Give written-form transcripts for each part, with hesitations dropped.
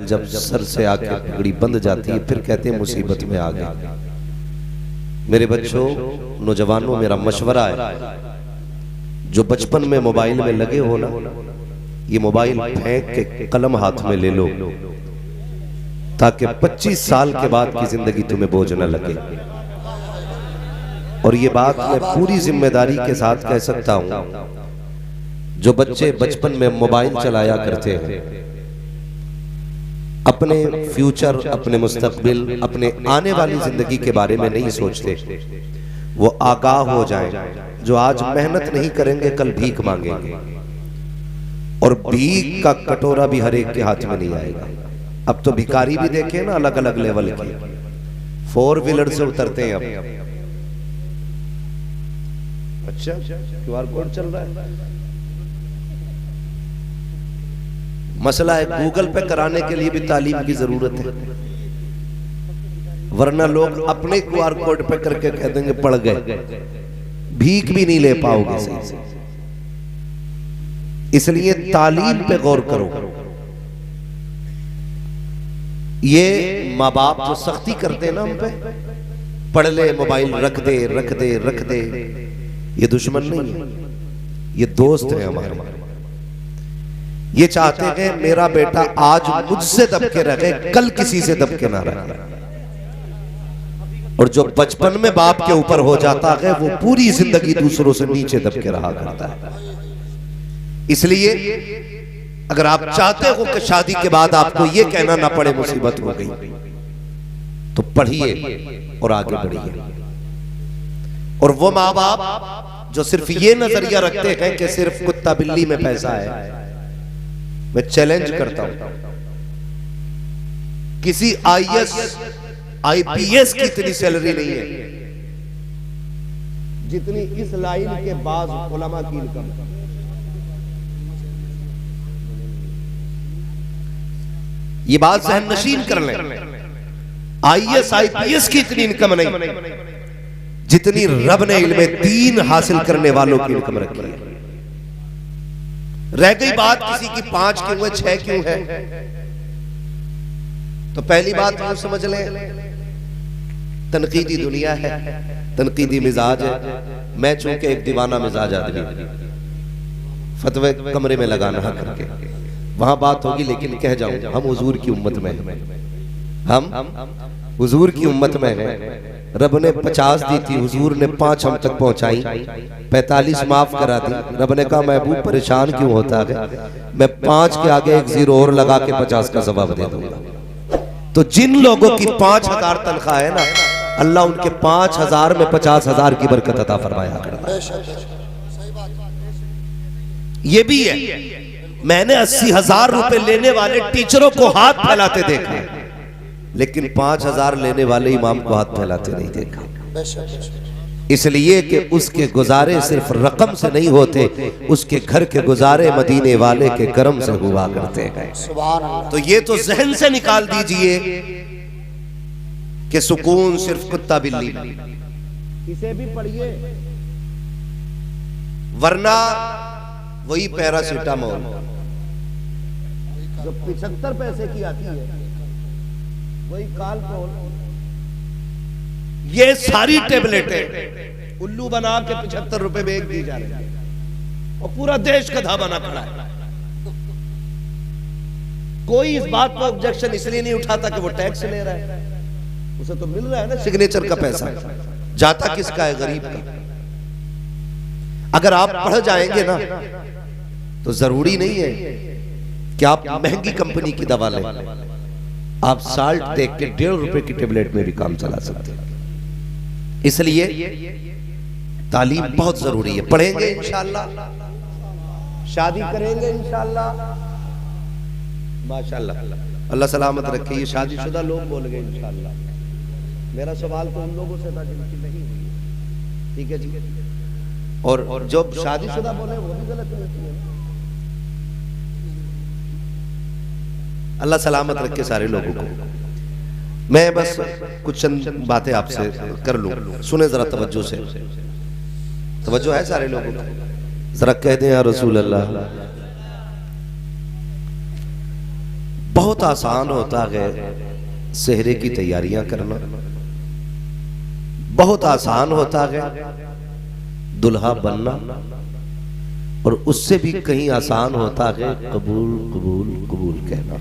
जब सर से आके पगड़ी बंध जाती है फिर कहते हैं मुसीबत में आ गए। मेरे बच्चों, नौजवानों, मेरा मशवरा है, जो बचपन में मोबाइल में लगे हो ना, ये मोबाइल फेंक के कलम हाथ में ले लो, ताकि 25 साल के बाद की जिंदगी तुम्हें बोझ न लगे। और ये बात मैं पूरी जिम्मेदारी के साथ कह सकता हूं, जो बच्चे बचपन में मोबाइल चलाया करते हैं, अपने फ्यूचर, अपने मुस्तकबिल, अपने आने वाली जिंदगी के बारे में नहीं सोचते, वो आगाह हो जाएं। जो आज मेहनत नहीं करेंगे कल भीख मांगेंगे, और भीख का कटोरा भी हर एक के हाथ में नहीं आएगा। अब तो भिखारी भी देखे ना अलग अलग लेवल के, 4 व्हीलर से उतरते हैं अब। अच्छा, QR कोड चल रहा है। मसला है गूगल पे कराने के लिए भी तालीम की जरूरत है, वरना लोग अपने QR कोड पे करके कह देंगे पढ़ गए, भीख भी नहीं ले पाओगे सही से। इसलिए तालीम पे गौर करो। ये माँ बाप जो सख्ती करते हैं ना हम पे, पढ़ ले, मोबाइल रख दे रख दे रख दे, ये दुश्मन नहीं है, ये दोस्त है हमारे। ये चाहते हैं मेरा बेटा आज मुझसे दबके रहे, कल किसी से दबके ना रहे। और जो बचपन में बाप के ऊपर हो जाता है वो पूरी जिंदगी दूसरों से नीचे दबके रहा करता है। इसलिए अगर आप चाहते हो कि शादी के बाद आपको ये कहना ना पड़े मुसीबत हो गई, तो पढ़िए और आगे बढ़िए। और वो माँ बाप जो सिर्फ ये नजरिया रखते हैं कि सिर्फ कुत्ता बिल्ली में पैसा है, मैं चैलेंज करता हूं, किसी IAS IPS की इतनी सैलरी नहीं है जितनी इस लाइन के बाद उलमा की इनकम। ये बात सहन नशीन कर लें, IAS IPS की इतनी इनकम नहीं जितनी रब ने इल्मे दीन हासिल करने वालों की इनकम रखी है। रह गई बात किसी की 5 क्यों है, 6 क्यों है, तो पहली बात वो समझ लें, तनकीदी दुनिया है, तनकीदी मिजाज है। मैं चूंकि एक दीवाना मिजाज आदमी, फतवे कमरे में लगाना करके वहां बात होगी, लेकिन कह जाऊं हम हुजूर की उम्मत में हैं, हम हुजूर की उम्मत में हैं। रब ने 50 दी थी, हुजूर ने 5 हम तक पहुंचाई, 45 माफ करा दी। रब ने कहा महबूब परेशान क्यों होता है, मैं 5 के आगे एक 0 और लगा के 50 का जवाब दे दूंगा। तो जिन लोगों की 5000 तनख्वाह है ना, अल्लाह उनके 5000 में 50,000 की बरकत अता फरमाया करता है। ये भी है, मैंने 80,000 रुपए लेने वाले टीचरों को हाथ फैलाते देखा, लेकिन 5,000 लेने वाले इमाम को हाथ फैलाते नहीं देखा। इसलिए कि उसके गुजारे सिर्फ रकम से नहीं होते, उसके घर के गुजारे मदीने वाले के करम से हुआ करते गए। तो ये तो जहन से निकाल दीजिए कि सुकून सिर्फ कुत्ता बिल्ली, इसे भी पढ़िए, वरना वही पैरासिटामोल जो 75 पैसे की आती है, वही कालपोल, ये सारी टेबलेटें उल्लू बना के 75 रुपए में एक दी जा रही है, और पूरा देश गधा बना खड़ा है। कोई इस बात पर ऑब्जेक्शन इसलिए नहीं उठाता कि वो टैक्स ले रहा है, उसे तो मिल रहा है ना सिग्नेचर का पैसा, जाता किसका है, गरीब का। अगर आप पढ़ जाएंगे ना तो जरूरी नहीं है कि आप महंगी कंपनी की दवा लें, आप साल्ट देख के 1.5 रुपए की टेबलेट में भी काम चला सकते हैं। इसलिए तालीम बहुत जरूरी है। पढ़ेंगे इंशाअल्लाह, शादी करेंगे इंशाअल्लाह, माशाअल्लाह, अल्लाह सलामत रखे। ये शादीशुदा लोग बोल गए इंशाअल्लाह। मेरा सवाल तो उन लोगों से था जिनकी नहीं हुई, ठीक है जी। और जो शादीशुदा बोले वो भी गलत नहीं है। अल्लाह सलामत रखे सारे लोगों को। मैं बस कुछ चंद बातें आपसे कर लूं, सुने जरा तवज्जो से। तवज्जो है सारे लोगों को, जरा कह दें या रसूल अल्लाह। बहुत आसान होता है सेहरे की तैयारियां करना, बहुत आसान होता है दुल्हा बनना, और उससे भी कहीं आसान होता है कबूल कबूल कबूल कहना।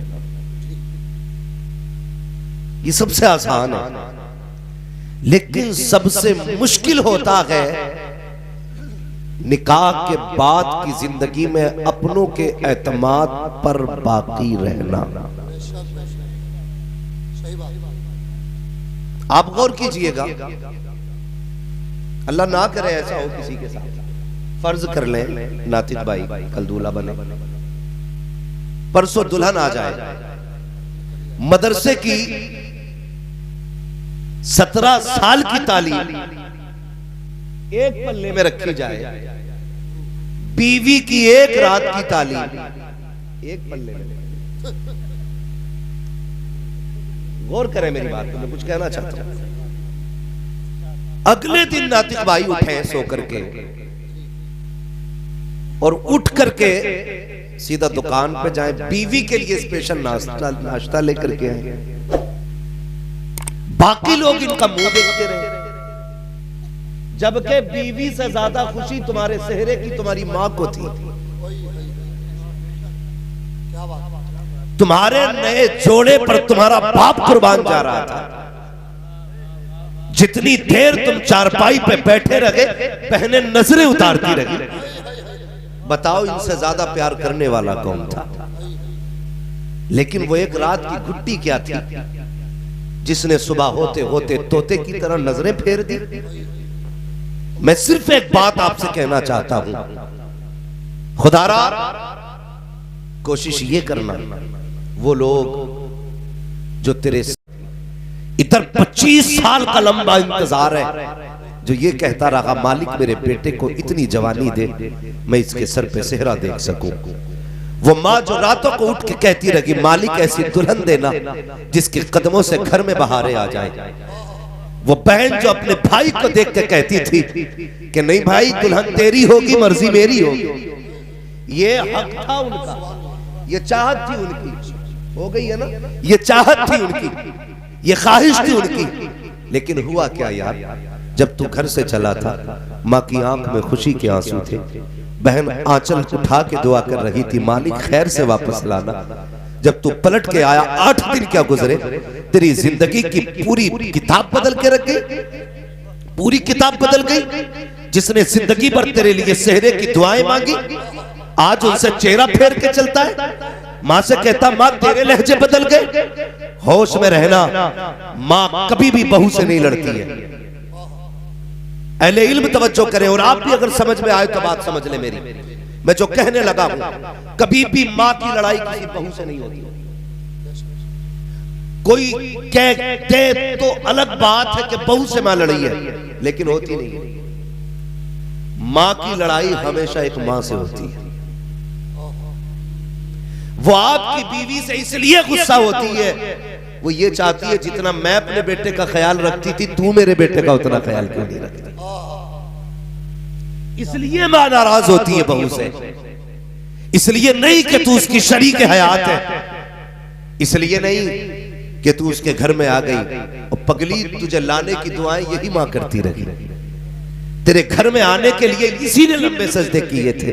ये सबसे आसान है, लेकिन सबसे मुश्किल होता है निकाह के बाद की जिंदगी में अपनों के एतमाद पर बाकी रहना। आप गौर कीजिएगा, अल्लाह ना करे ऐसा हो किसी के साथ। फर्ज कर लें नातिक भाई कल दूल्हा बने, परसों दुल्हन आ जाए, मदरसे की 17 साल की तालीम एक पल्ले में रखी जाए, बीवी की एक रात की तालीम एक पल्ले में। गौर करें मेरी बात को, मैं कुछ कहना चाहता हूं। अगले दिन नातिक भाई उठे सो करके और उठ करके सीधा दुकान पे जाएं, बीवी के लिए स्पेशल नाश्ता लेकर के आए। बाकी लोग इनका मुंह देखते रहे, जबकि बीवी से ज्यादा खुशी तुम्हारे सेहरे की तुम्हारी मां को थी। तुम्हारे नए जोड़े पर तुम्हारा बाप कुर्बान जा रहा था। जितनी देर तुम चारपाई पे बैठे रहे, बहनें नजरें उतारती रही। बताओ इनसे ज्यादा प्यार करने वाला कौन था? लेकिन वो एक रात की गुड्डी क्या थी जिसने सुबह होते होते तोते की तरह नजरें फेर दी। मैं सिर्फ एक बात आपसे कहना चाहता हूं, खुदारा कोशिश ये करना, वो लोग जो तेरे इधर 25 साल का लंबा इंतजार है, जो ये कहता रहा मालिक मेरे बेटे को इतनी जवानी दे, मैं इसके सर पे सेहरा देख सकूं। वो माँ जो रातों को उठ के कहती रही मालिक ऐसी दुल्हन देना जिसके कदमों से घर में बहारें आ जाए। वो बहन जो अपने भाई को देख के कहती थी कि नहीं भाई दुल्हन तेरी होगी, मर्जी मेरी होगी। ये हक था उनका, ये चाहत थी उनकी, हो गई है ना, ये चाहत थी उनकी, ये ख्वाहिश थी उनकी। लेकिन हुआ क्या यार, जब तू घर से चला था माँ की आंख में खुशी के आंसू थे। बहन आंचल उठा के दुआ कर रही थी मालिक खैर से वापस लाना। जब तू पलट के आया 8 दिन क्या गुजरे, तेरी जिंदगी की पूरी किताब बदल के रख गई, पूरी किताब बदल गई। जिसने जिंदगी भर तेरे लिए सेहरे की दुआएं मांगी, आज उनसे चेहरा फेर के चलता है। मां से कहता मां तेरे लहजे बदल गए। होश में रहना, मां कभी भी बहू से नहीं लड़ती है। अहले इल्म तवज्जो करें, और आप भी अगर समझ में आए तो बात समझ ले मेरी। मैं जो कहने लगा हूं, कभी भी मां की लड़ाई किसी बहू से नहीं होती। कोई कहते तो अलग बात है कि बहू से मां लड़ी है, लेकिन होती नहीं है। मां की लड़ाई हमेशा एक मां से होती है। वो आपकी बीवी से इसलिए गुस्सा होती है, वो ये चाहती है जितना मैं अपने बेटे का ख्याल रखती थी तू मेरे बेटे का उतना ख्याल क्यों नहीं रखती। इसलिए मां नाराज होती है बहू से, इसलिए नहीं कि तू उसकी शरीक हयात है, इसलिए नहीं कि तू उसके घर में आ गई और पगली तुझे लाने की दुआएं यही मां करती रही। तेरे घर में आने के लिए इसी ने लंबे सजदे किए थे,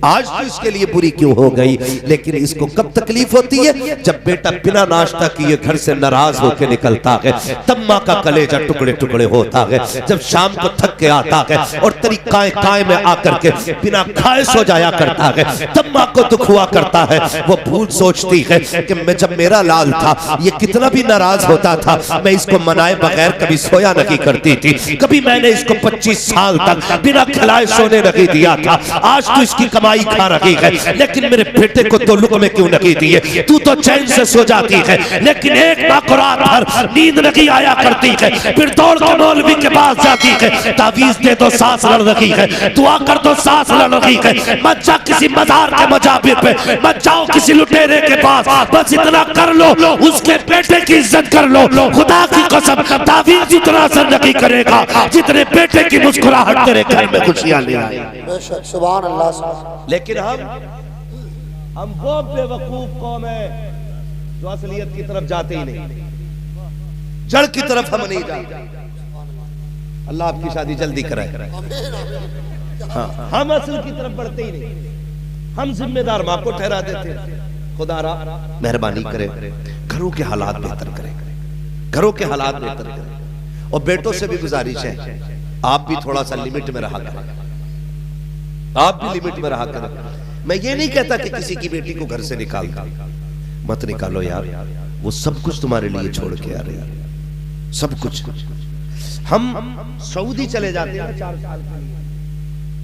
आज तो इसके लिए बुरी क्यों हो गई। लेकिन इसको कब तकलीफ होती है, जब बेटा बिना नाश्ता किए घर से नाराज होकर निकलता है, तब माँ का कलेजा टुकड़े टुकड़े होता है। जब शाम को थक के आता है और तेरी काय में आकर के बिना खाए सो जाया करता है, तब माँ को दुख हुआ करता है। वो भूल सोचती है कि मैं जब मेरा लाल था ये कितना भी नाराज होता था, मैं इसको मनाए बगैर कभी सोया नहीं करती थी, कभी मैंने इसको 25 साल तक बिना खिलाए सोने नहीं दिया था। आज तो इसकी कमाई खा रही है, लेकिन मेरे बेटे को तो लुक में क्यों नहीं दिए। तू तो चैन से सो जाती है, लेकिन एक माँ को रात भर नींद नहीं आया करती है, फिर दौड़ के मौलवी के पास जाती है, तावीज दे दो सांस लड़ रही है, दुआ कर दो सांस लड़ रही है। मत जा किसी मजार के मजाबिर पे, मत जाओ किसी लुटेरे के पास, बस इतना कर लो उसके बेटे की इज्जत कर लो। खुदा की कसम तावीज जितना असर नहीं करेगा जितने बेटे की मुस्कुराहट तेरे घर में खुशियां ले आए। सुभान अल्लाह। लेकिन हम वो बेवकूफ कौम है जो असलियत की तरफ जाते ही नहीं, जड़ की तरफ हम नहीं जाते। अल्लाह आपकी शादी जल्दी कराए। हाँ, हम असल की तरफ बढ़ते ही नहीं, हम जिम्मेदार माँ को ठहरा देते। खुदारा मेहरबानी करे, घरों के हालात बेहतर करे, घरों के हालात बेहतर करे। और बेटों से भी गुजारिश है, आप भी थोड़ा सा लिमिट में रहा करें, आप भी लिमिट में रहा करें। मैं ये नहीं कहता कि किसी की बेटी को घर से निकाल दो, मत निकालो यार, वो सब कुछ तुम्हारे लिए छोड़ के आ रहे हैं, सब कुछ। हम सऊदी चले जाते हैं 4 साल के लिए,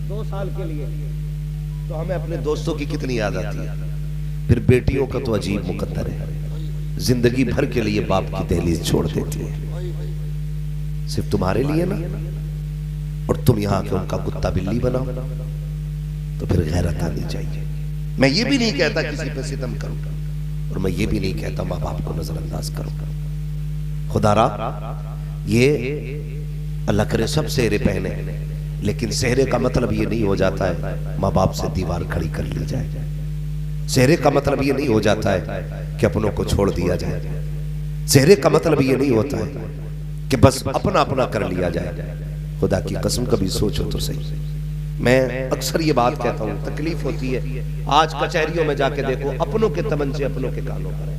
2 साल के लिए, तो हमें अपने दोस्तों की कितनी याद आती है। फिर बेटियों का तो अजीब मुकद्दर है, जिंदगी भर के लिए बाप की दहलीज छोड़ देती है, सिर्फ तुम्हारे लिए ना, और तुम यहाँ के उनका कुत्ता बिल्ली बनाओ, तो फिर गैरत आनी चाहिए। मैं ये भी नहीं कहता किसी पे सितम करो, और मैं ये भी नहीं कहता माँ बाप को नजरअंदाज करो। खुदारा ये अल्लाह करे सब सेहरे पहने, लेकिन सेहरे का मतलब ये नहीं हो जाता है माँ बाप से दीवार खड़ी कर ली जाए। सेहरे का मतलब ये नहीं हो जाता है कि अपनों को छोड़ दिया जाए। सेहरे का मतलब ये नहीं होता है कि बस अपना अपना कर लिया जाए। खुदा की कसम कभी सोचो तो सही। मैं अक्सर ये बात कहता हूँ, तकलीफ होती है। आज कचहरियों में जाके देखो, अपनों के तमंचे अपनों के कानों पर है,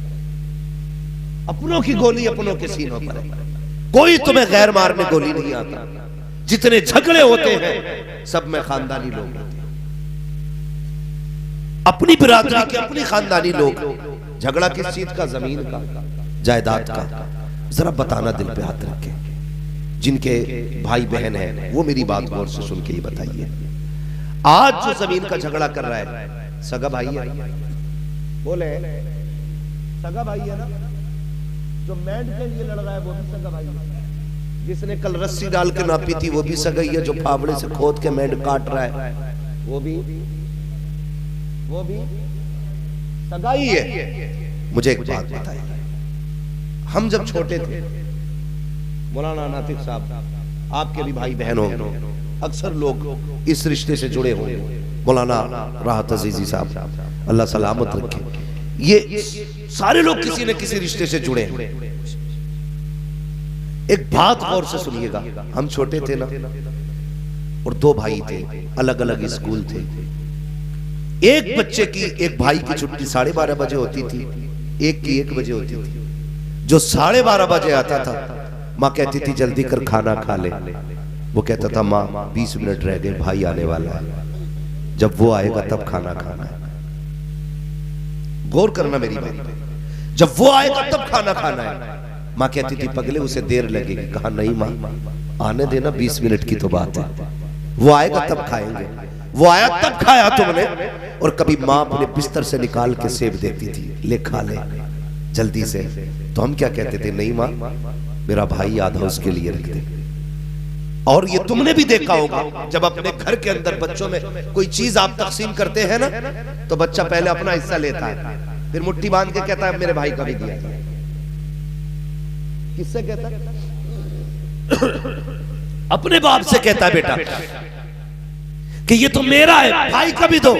अपनों की गोली अपनों के सीनों पर है। कोई तुम्हें गैर मारने गोली नहीं आता। जितने झगड़े होते हैं सब में खानदानी लोग होते हैं, अपनी बिरादरी के, अपनी खानदानी लोग। झगड़ा किस चीज का? जमीन का, जायदाद का। जरा बताना दिल पे हाथ रख के, जिनके भाई बहन हैं वो मेरी बात गौर से सुन के ही बताइए। आज जो जमीन का झगड़ा कर रहा है, सगा भाई है? बोले सगा भाई है ना? जो मैंड के लिए लड़ रहा है वो भी सगा भाई है। जिसने कल रस्सी डाल के नापी थी वो भी सगा ही है। जो फावड़े से खोद के मैंड काट रहा है वो भी सगा ही है। मुझे एक बात बताइए, हम जब छोटे थे, मौलाना नातिक साहब, आपके भी भाई बहन होंगे, अक्सर लोग इस रिश्ते से जुड़े होंगे, मौलाना राहत अजीजी साहब अल्लाह सलामत रखे, ये सारे लोग किसी न किसी रिश्ते से जुड़े हैं। एक बात गौर से सुनिएगा, हम छोटे थे ना, और 2 भाई थे, अलग अलग स्कूल थे। एक बच्चे की, एक भाई की छुट्टी 12:30 बजे होती थी, एक की 1 बजे होती थी। जो 12:30 बजे आता था, माँ कहती थी जल्दी कर खाना खा ले। वो कहता था माँ 20 मिनट रह गए, भाई आने वाला है, जब वो आएगा तब खाना खाना है। गौर करना मेरी बात पे, जब वो आएगा तब खाना खाना है। माँ कहती थी पगले उसे देर लगेगी। कहा नहीं माँ, आने देना, 20 मिनट की तो बात है, वो आएगा तब खाएंगे। वो आया तब खाया तुमने। और कभी माँ अपने बिस्तर से निकाल के सेब देती थी, ले खा ले जल्दी से। तो हम क्या कहते थे? नहीं माँ, मेरा भाई आधा उसके लिए रख दे। और ये तुमने भी देखा होगा, जब अपने घर के अंदर बच्चों में कोई चीज आप तकसीम करते हैं ना, तो बच्चा पहले अपना हिस्सा लेता है, फिर मुट्ठी बांध के कहता है मेरे भाई का भी दिया। किससे कहता है? अपने बाप से कहता है बेटा कि ये तो मेरा है, भाई का भी दो।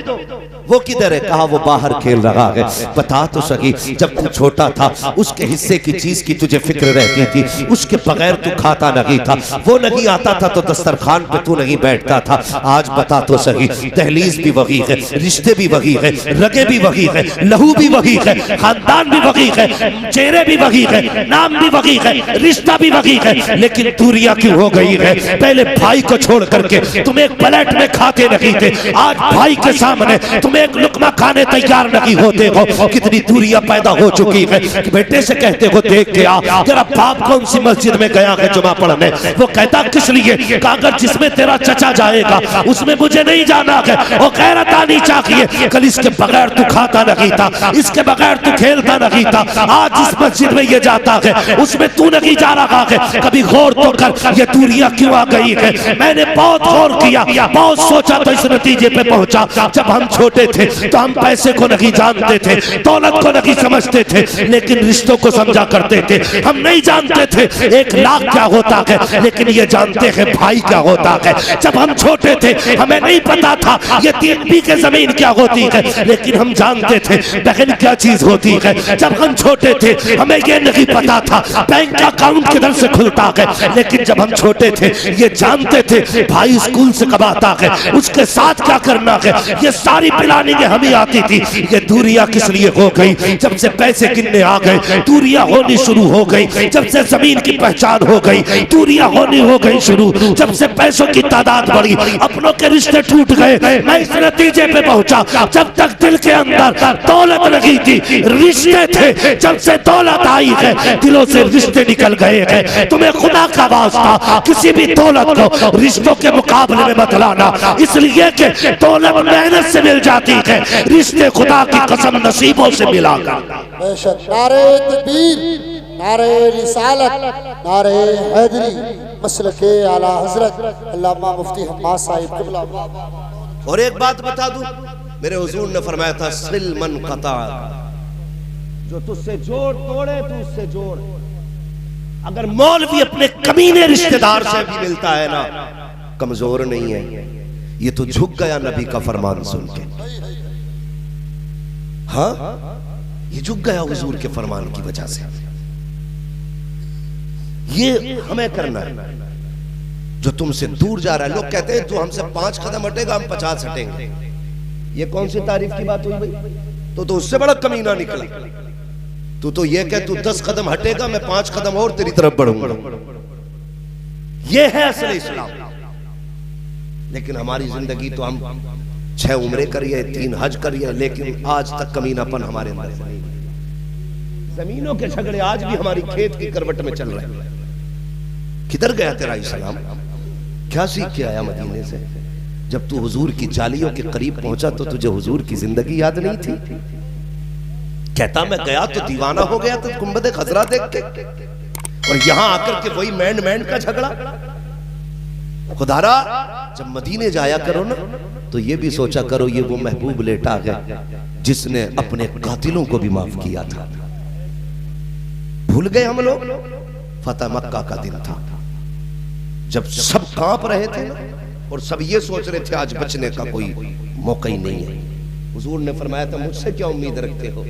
वो किधर है? कहा वो बाहर खेल रहा है। बता तो सही, जब तू छोटा था उसके हिस्से की चीज की तुझे फिक्र रहती थी, उसके बगैर तू खाता नहीं था। वो नहीं आता था तो दस्तरखान पे तू नहीं बैठता था। आज बता तो सही, दहलीज भी वही है, रिश्ते भी वही है, रगे भी वही है, लहू भी वही है, खानदान भी वही है, चेहरे भी वही है, नाम भी वही है, रिश्ता भी वही है, लेकिन दूरियां क्यों हो गई है? पहले भाई को छोड़ करके तुम एक प्लेट में खाते नहीं थे, आज भाई के सामने तुम एक लुकमा खाने तैयार नहीं होते हो। कितनी दूरियां पैदा हो चुकी है। बेटे से कहते हो देख के आ, तेरा बाप कौन सी मस्जिद में गया है जुमा पढ़ने? वो कहता किस लिए? अगर जिसमें तेरा चचा जाएगा उसमें मुझे नहीं जाना है। वो गैरत आनी चाहिए। कल इसके बगैर तू खाता नहीं था, इसके बगैर तू खेलता नहीं था, आज इस मस्जिद में ये जाता है, उसमें तू नहीं जा रहा है। कभी गौर तो कर, ये दूरियां क्यों आ गई है? मैंने बहुत गौर किया, बहुत सोचा, पहुंचा तो इस नतीजे पे पहुंचा, जब हम छोटे थे तो हम पैसे को नहीं जानते थे, दौलत को नहीं समझते थे, लेकिन रिश्तों को समझा करते थे। हम नहीं जानते थे 1 लाख क्या होता है, लेकिन ये जानते हैं भाई क्या होता है। जब हम छोटे थे हमें नहीं पता था ये 3 बीघे जमीन क्या होती है, लेकिन हम जानते थे बहन क्या चीज होती है। जब हम छोटे थे हमें ये नहीं पता था बैंक का अकाउंट किधर से खुलता है, लेकिन जब हम छोटे थे ये जानते थे भाई स्कूल से कब आता है, उसके साथ क्या करना है, ये सारी प्लानिंग हमें आती थी। ये दूरियां किस लिए हो गई? जब से पैसे गिनने आ गए दूरियां होनी शुरू हो गई। जब से जमीन की पहचान हो गई दूरियां होनी हो गई शुरू। जब से पैसों की तादाद बढ़ी अपनों के रिश्ते टूट गए। मैं इस नतीजे पे पहुंचा जब तक दिल के अंदर दौलत नहीं थी रिश्ते थे। जब से दौलत आई है दिलों से रिश्ते निकल गए हैं। तुम्हें खुदा का वास्ता किसी भी दौलत को रिश्तों के मुकाबले में मत लाना, इसलिए कि दौलत मेहनत से मिल जाती है, रिश्ते खुदा की कसम नसीबों से मिला कर। नारे तकबीर, नारे रिसालत, नारे हैदरी, मसलके आला हजरत अल्लामा मुफ्ती हम्माद साहिब क़िबला। और एक बात बता दूं, मेरे हुजूर ने फरमाया था सिल मन क़ता, जो तुझसे जोड़ तोड़े तू उससे जोड़। अगर मौलवी अपने कमीने रिश्तेदार से भी मिलता है ना, कमजोर नहीं है, ये तो झुक गया नबी का फरमान सुन के। हाँ, ये झुक गया हुजूर के फरमान की वजह से। ये हमें करना है। जो तुमसे दूर जा रहा है, लोग कहते हैं तू हमसे 5 कदम हटेगा हम 50 हटेंगे। ये कौन सी तारीफ की बात हुई भाई? तो उससे बड़ा कमीना निकला। तू तो ये कह तू 10 कदम हटेगा मैं 5 कदम और तेरी तरफ बढ़ूंगा। ये है असल इस्लाम। लेकिन हमारी जिंदगी तो हम 6 उम्रे करिए, 3 हज करिए, लेकिन आज तक कमीनापन हमारे अंदर नहीं। जमीनों के झगड़े आज भी हमारी खेत की करवट में चल रहे हैं। किधर गया तेरा इस्लाम? क्या सीख के आया मदीने से? जब तू हुजूर की जालियों के करीब पहुंचा तो तुझे हुजूर की जिंदगी याद नहीं थी? कहता मैं गया तो दीवाना हो गया तो गुंबद खजरा देख के, और यहां आकर के वही मैंड का झगड़ा। खुदारा जब मदीने जाया करो ना तो ये भी सोचा करो ये वो महबूब लेटा है जिसने अपने कातिलों को भी माफ किया था। भूल गए हम लोग? फतह मक्का का दिन था जब सब कांप रहे थे और सब ये सोच रहे थे आज बचने का कोई मौका ही नहीं है। हुजूर ने फरमाया था मुझसे क्या उम्मीद रखते हो?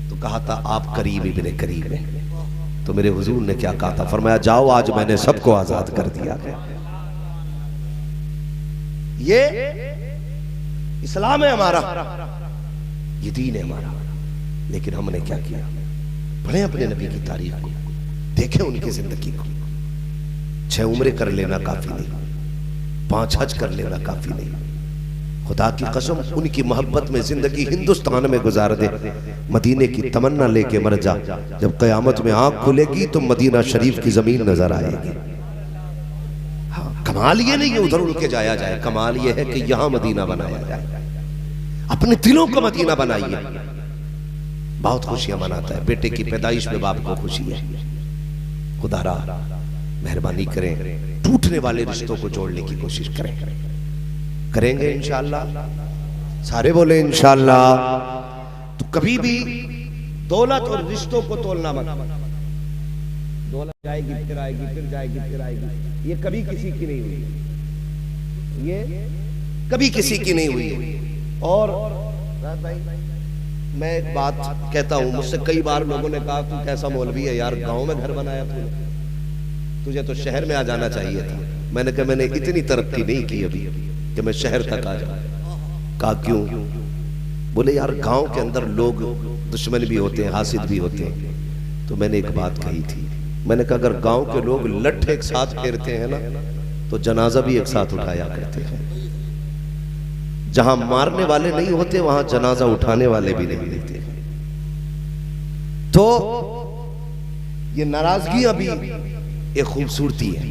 तो कहा था आप करीब इब्ने करीब हैं। तो मेरे हुजूर ने क्या कहा था? फरमाया जाओ आज मैंने सबको आजाद कर दिया है। ये इस्लाम है हमारा, ये दीन है हमारा। लेकिन हमने क्या किया? पढ़े अपने नबी की तारीख को, देखें उनकी जिंदगी को। 6 उम्रे कर लेना काफी नहीं, 5 हज कर लेना काफी नहीं। खुदा की कसम उनकी मोहब्बत में जिंदगी हिंदुस्तान में गुजार दे, मदीने की तमन्ना लेके मर जा। जब कयामत में आंख खुलेगी तो मदीना शरीफ की जमीन नजर आएगी। हाँ, कमाल ये नहीं है उधर उड़ के जाया जाए, कमाल ये है कि यहां मदीना बनाया जाए। अपने दिलों का मदीना बनाइए। बहुत खुशियां मनाता है, बेटे की पैदाइश में बाप को खुशी है। खुदारा मेहरबानी करें, टूटने वाले रिश्तों को जोड़ने की कोशिश करें। करेंगे इंशाअल्लाह, सारे बोले इंशाअल्लाह। तो कभी भी दौलत और रिश्तों को तोलना मत। दौलत जाएगी फिर आएगी, फिर जाएगी फिर आएगी, ये कभी किसी की नहीं हुई, ये कभी किसी की नहीं हुई। और भाई मैं एक बात कहता हूं, मुझसे कई बार लोगों ने कहा तू कैसा मौलवी है यार, गांव में घर बनाया तूने, तुझे तो शहर में आ जाना चाहिए था। मैंने कहा मैंने इतनी तरक्की नहीं की अभी कि मैं शहर तक आ जाऊं। कहा क्यों? बोले यार गांव के अंदर लोग दुश्मन भी होते हैं, हासिद भी होते हैं। तो मैंने एक बात कही थी, मैंने कहा अगर गांव के लोग लठ एक साथ फेरते हैं ना तो जनाजा भी एक साथ उठाया करते हैं। जहां मारने वाले नहीं होते वहां जनाजा उठाने वाले भी नहीं रहते। तो ये नाराजगियां भी एक खूबसूरती है,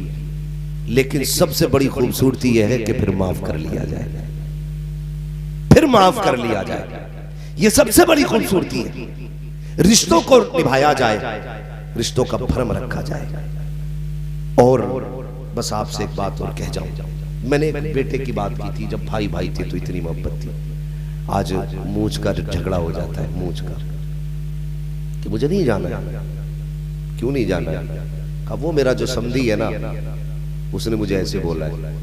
लेकिन सबसे बड़ी खूबसूरती यह है कि फिर माफ कर लिया जाए, फिर माफ कर लिया जाए। ये सबसे बड़ी खूबसूरती है। रिश्तों को निभाया जाए, रिश्तों का भरम रखा जाए। और बस आपसे एक बात और कह जाऊं, मैंने एक बेटे की बात की थी, जब भाई भाई थे तो इतनी मोहब्बत थी। आज मूंछ का झगड़ा हो जाता है, मूंछ का, कि मुझे नहीं जाना। क्यों नहीं जाना? कहा वो मेरा जो समधी है ना, उसने मुझे ऐसे बोला है।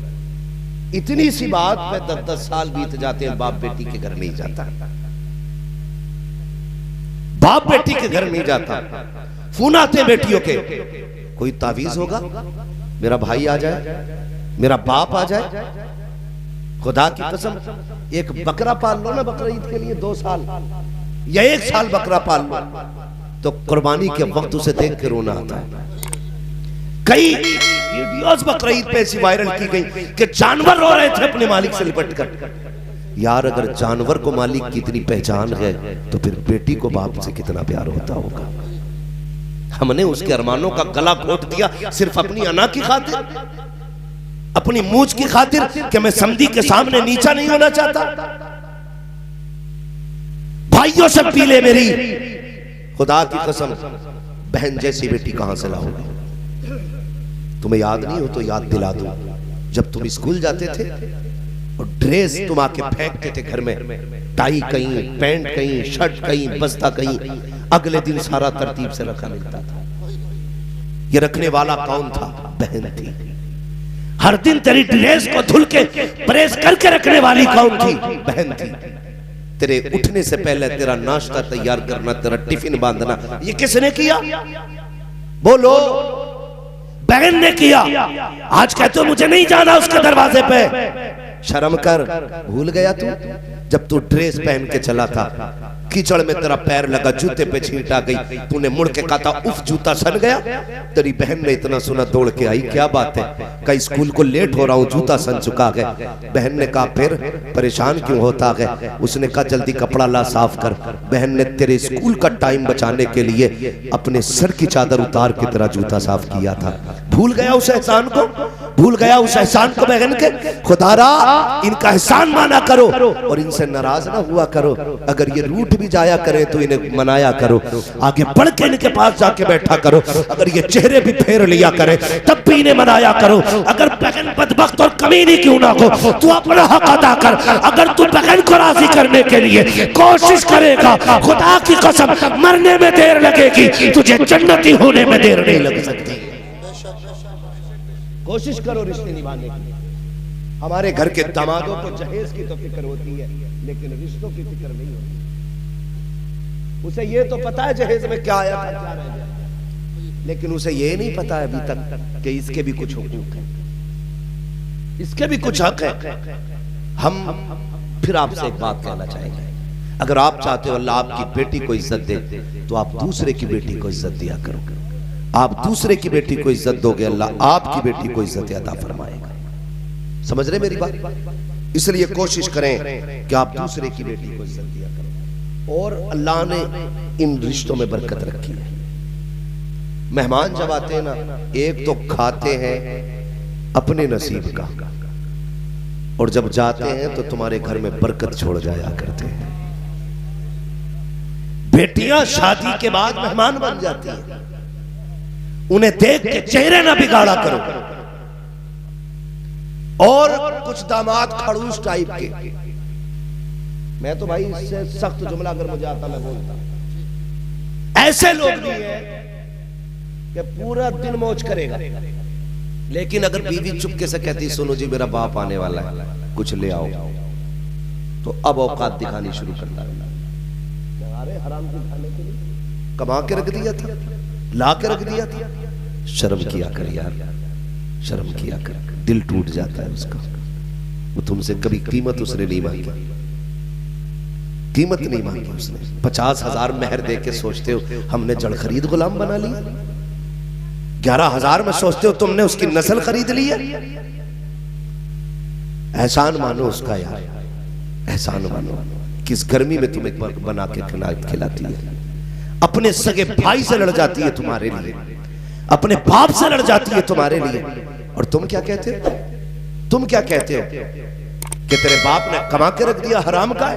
इतनी सी बात पे 10-10 साल बीत जाते हैं, बाप बेटी के घर नहीं जाता, बाप बेटी के घर नहीं जाता। फोन आते बेटियों के, कोई तावीज होगा, मेरा भाई आ जाए, मेरा बाप आ जाए। खुदा की कसम, एक बकरा पाल लो ना बकरा ईद के लिए 2 साल या 1 साल बकरा पाल लो, तो कुर्बानी के वक्त उसे देख के रोना आता है। कई वीडियोस बकरा ईद पे ऐसी वायरल की गई कि जानवर रो रहे थे अपने मालिक से लिपट कर। यार अगर जानवर को मालिक की इतनी पहचान है तो फिर बेटी को बाप से कितना प्यार होता होगा। हमने उसके अरमानों का गला घोट दिया सिर्फ अपनी अना की खातिर, अपनी मूंछ की खातिर कि मैं समधी के सामने नीचा नहीं होना चाहता। भाइयों से पीले मेरी, खुदा की कसम, बहन जैसी बेटी कहां से लाओगे? तुम्हें याद नहीं हो तो याद दिला दूं, जब तुम स्कूल जाते थे और ड्रेस तुम आके फेंकते थे घर में, टाई कहीं, पैंट कहीं, शर्ट कहीं, बस्ता कहीं, अगले दिन सारा तरतीब से रखा मिलता था। ये रखने वाला कौन था? बहन थी। हर दिन तेरी ड्रेस को धुल के प्रेस करके रखने वाली कौन थी? बहन थी। तेरे उठने से पहले तेरा नाश्ता तैयार करना, तेरा टिफिन बांधना, ये किसने किया? बोलो। बहन ने किया। आज कहते हो मुझे नहीं जाना उसके दरवाजे पे। शर्म कर, भूल गया तू? जब तू ड्रेस पहन के चला था, कीचड़ में तेरा पैर लगा, जूते पे छींट आ गई, तूने मुड़ के कहा था उफ जूता सन गया। तेरी बहन ने इतना सुना, दौड़ के आई, क्या बात है? कहीं स्कूल को लेट हो रहा हूँ, जूता सन चुका है। बहन ने कहा फिर परेशान क्यों होता है? उसने कहा जल्दी कपड़ा ला, साफ कर। बहन ने तेरे स्कूल का टाइम बचाने के लिए अपने सर की चादर उतार के तेरा जूता साफ किया था। भूल गया उस एहसान को? भूल गया उस एहसान को बहन के? खुदारा इनका एहसान माना करो और इनसे नाराज ना हुआ करो। अगर ये रूठ भी जाया करे तो इन्हें मनाया करो, आगे बढ़ के इनके पास जाके बैठा करो। अगर ये चेहरे भी फेर लिया करे तब भी इन्हें मनाया करो। अगर बहन बदबख्त और कमीनी क्यों ना हो, तू अपना हक अदा कर। अगर तू बहन को राजी करने के लिए कोशिश करेगा, खुदा की कसम मरने में देर लगेगी, तुझे जन्नती होने में देर नहीं लग सकती। कोशिश करो रिश्ते निभाने की। हमारे घर के दामादों को जहेज की तो फिक्र होती है, लेकिन रिश्तों की फिक्र नहीं होती। उसे ये तो पता है जहेज में क्या आया था, क्या रह गया, लेकिन उसे ये नहीं पता है अभी तक कि इसके भी कुछ हुकूक है, इसके भी कुछ हक है। हम फिर आपसे एक बात कहना चाहेंगे, अगर आप चाहते हो अल्लाह आपकी बेटी को इज्जत दे, तो आप दूसरे की बेटी को इज्जत दिया करो। आप दूसरे की बेटी को इज्जत दोगे, अल्लाह आपकी बेटी को इज्जत अता फरमाएगा। समझ रहे मेरी बात? इसलिए कोशिश करें कि आप दूसरे की बेटी को इज्जत दिया करो। और अल्लाह ने इन रिश्तों में बरकत रखी है। मेहमान जब आते हैं ना, एक तो खाते हैं अपने नसीब का, और जब जाते हैं तो तुम्हारे घर में बरकत छोड़ जाया करते हैं। बेटियां शादी के बाद मेहमान बन जाती हैं, उन्हें देख के चेहरे ना बिगाड़ा करो। और कुछ दामाद खड़ूस टाइप के, मैं तो भाई इससे सख्त जुमला अगर मुझे आता मैं बोलता, ऐसे लोग भी हैं कि पूरा दिन मौज करेगा, लेकिन अगर बीवी चुपके से कहती सुनो जी मेरा बाप आने वाला है, कुछ ले आओ, तो अब औकात दिखानी शुरू करता है। अरे हराम की खाने के लिए कमा के रख दिया था, ला के रख दिया था। शर्म किया कर यार, शर्म किया कर, दिल टूट जाता है उसका। वो तुमसे कभी कीमत उसने नहीं मांगी, कीमत नहीं मांगी उसने। 50,000 मेहर दे के सोचते हो हमने जड़ खरीद गुलाम बना ली, 11,000 में सोचते हो तुमने उसकी नस्ल खरीद ली है। एहसान मानो उसका यार, एहसान मानो। किस गर्मी में तुम्हें बना के खिलाती है, अपने सगे भाई से लड़ जाती है तुम्हारे लिए, अपने बाप से लड़ जाती है तुम्हारे लिए। और तुम क्या कहते हो? तुम क्या कहते हो कि तेरे बाप ने कमा के रख दिया, हराम का है।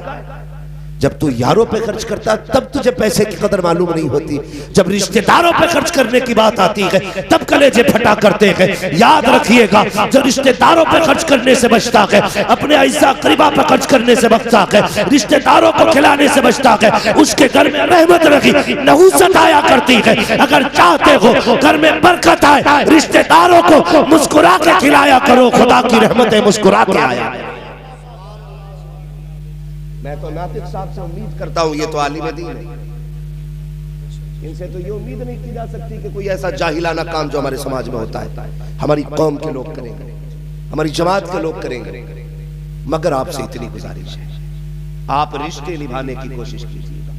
जब तू यारों पे खर्च करता तब तुझे पैसे की कदर मालूम नहीं होती, जब रिश्तेदारों पे खर्च करने की बात आती है तब कलेजे फटा करते हैं। याद रखिएगा, जो रिश्तेदारों पे खर्च करने से बचता है, अपने ऐसा करीबा पे खर्च करने से बचता है, रिश्तेदारों को खिलाने से बचता है, उसके घर में रहमत रखी नहुसत आया करती है। अगर चाहते हो घर में बरकत आए, रिश्तेदारों को मुस्कुरा के खिलाया करो, खुदा की रहमत है मुस्कुरा के आया। मैं तो नातिक साहब से उम्मीद करता हूं, ये तो आलिम दीन है, इनसे तो ये उम्मीद नहीं की जा सकती कि कोई ऐसा जाहिलाना काम जो हमारे समाज में होता है हमारी कौम के लोग करेंगे, हमारी जमात के लोग करेंगे। मगर आपसे इतनी गुजारिश है, आप रिश्ते निभाने की कोशिश कीजिएगा,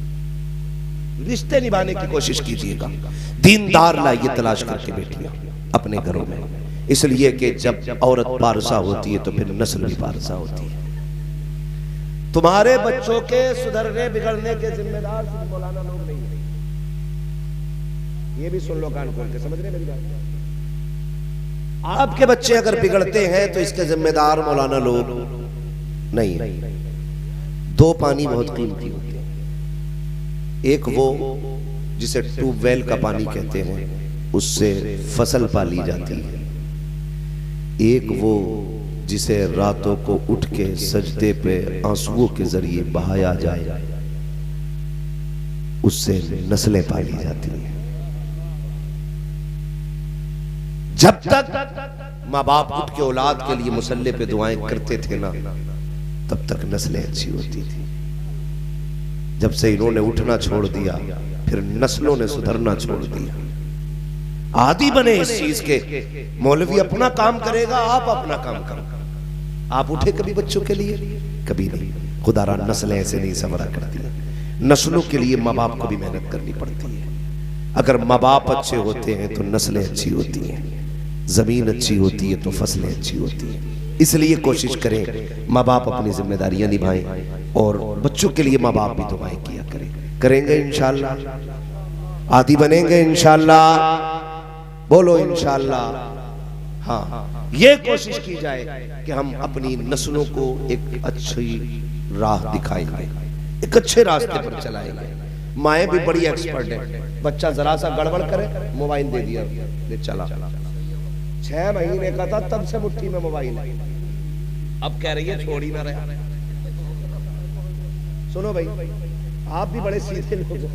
रिश्ते निभाने की कोशिश कीजिएगा। दीनदार लाइए तलाश करके बेटियां अपने घरों में, इसलिए कि जब औरत पारसा होती है तो फिर नस्ल भी पारसा होती है। तुम्हारे बच्चों के सुधरने बिगड़ने के जिम्मेदार सिर्फ मौलाना लोग नहीं है, ये भी सुन लो कान खोल के, समझ रहे मेरी बात? आपके बच्चे अगर बिगड़ते हैं तो इसके जिम्मेदार मौलाना लोग नहीं है। दो पानी बहुत कीमती होते हैं, एक वो जिसे ट्यूबवेल का पानी कहते हैं, उससे फसल पाली जाती है, एक वो जिसे रातों को उठ के सजदे पे आंसुओं के जरिए बहाया जाए, उससे नस्लें पाली जाती हैं। जब तक माँ बाप उठ के औलाद के लिए मुसल्ले पे दुआएं करते थे ना, तब तक नस्लें अच्छी होती थी। जब से इन्होंने उठना छोड़ दिया, फिर नस्लों ने सुधरना छोड़ दिया। आदी बने इस चीज के, मौलवी अपना काम करेगा, आप अपना काम करो। आप उठे कभी बच्चों के लिए? कभी नहीं। खुदारा नस्लें ऐसे नहीं संवरा करती है, नस्लों के लिए माँ बाप को भी मेहनत करनी पड़ती है। अगर माँ बाप अच्छे होते हैं तो नस्लें अच्छी होती हैं, जमीन अच्छी होती है तो फसलें अच्छी होती हैं। इसलिए कोशिश करें माँ बाप अपनी जिम्मेदारियां निभाएं और बच्चों के लिए माँ बाप भी दुआएं किया करें। करेंगे इंशाअल्लाह, आदी बनेंगे इंशाअल्लाह, बोलो इंशाअल्लाह। हाँ, ये कोशिश की जाए कि हम अपनी नस्लों को एक अच्छी राह दिखाएंगे, एक अच्छे रास्ते पर चलाएंगे। माएँ भी बड़ी एक्सपर्ट है, बच्चा जरा सा गड़बड़ करे मोबाइल दे दिया, ले चला। 6 महीने का था तब से मुट्ठी में मोबाइल है, अब कह रही है छोड़ ही ना रहे। सुनो भाई, आप भी बड़े सीधे लोग हो,